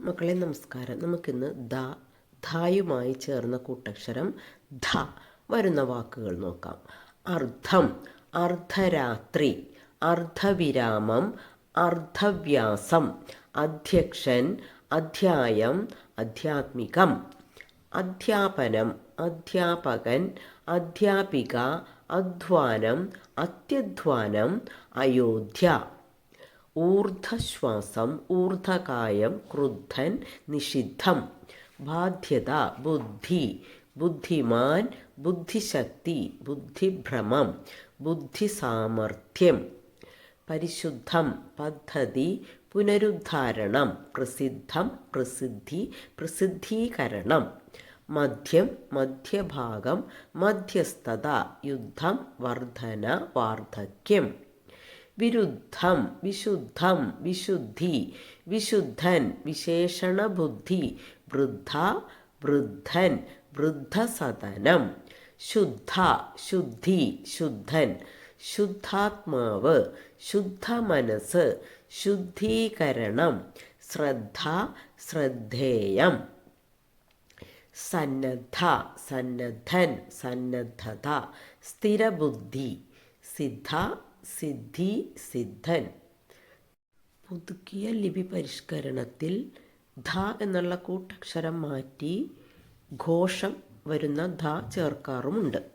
മക്കളെ നമസ്കാരം. നമുക്കിന്ന് ധായുമായി ചേർന്ന കൂട്ടക്ഷരം ധ വരുന്ന വാക്കുകൾ നോക്കാം. അർദ്ധം, അർദ്ധരാത്രി, അർദ്ധവിരാമം, അർദ്ധവ്യാസം, അധ്യക്ഷൻ, അധ്യായം, അധ്യാത്മികം. അധ്യാപനം, അധ്യാപകൻ, അധ്യാപിക, അധ്വാനം, അത്യധ്വാനം, അയോധ്യ. ഊർധ്വശ്വാസം, ഊർധ്വകായം, ക്രുദ്ധൻ, നിഷിദ്ധം. ബാധ്യത, ബുദ്ധി, ബുദ്ധിമാൻ, ബുദ്ധിശക്തി, ബുദ്ധിഭ്രമം, ബുദ്ധിസാമർഥ്യം. പരിശുദ്ധം, പദ്ധതി, പുനരുദ്ധാരണം, പ്രസിദ്ധം, പ്രസിദ്ധി, പ്രസിദ്ധീകരണം. മധ്യം, മധ്യഭാഗം, മധ്യസ്ഥത, യുദ്ധം, വർധന, വാർദ്ധക്യം. വിരുദ്ധം, വിശുദ്ധം, വിശുദ്ധി, വിശുദ്ധൻ, വിശേഷണബുദ്ധി, വൃദ്ധ, വൃദ്ധൻ, വൃദ്ധസദനം. ശുദ്ധ, ശുദ്ധി, ശുദ്ധൻ, ശുദ്ധാത്മാവ്, ശുദ്ധമനസ്, ശുദ്ധീകരണം. ശ്രദ്ധ, ശ്രദ്ധേയം. സന്നദ്ധ, സന്നദ്ധൻ, സന്നദ്ധത, സ്ഥിരബുദ്ധി. സിദ്ധ, സിദ്ധി, സിദ്ധൻ. പുതുക്കിയ ലിപി പരിഷ്കരണത്തിൽ ധ എന്നുള്ള കൂട്ടക്ഷരം മാറ്റി ഘോഷം വരുന്ന ധ ചേർക്കാറുമുണ്ട്.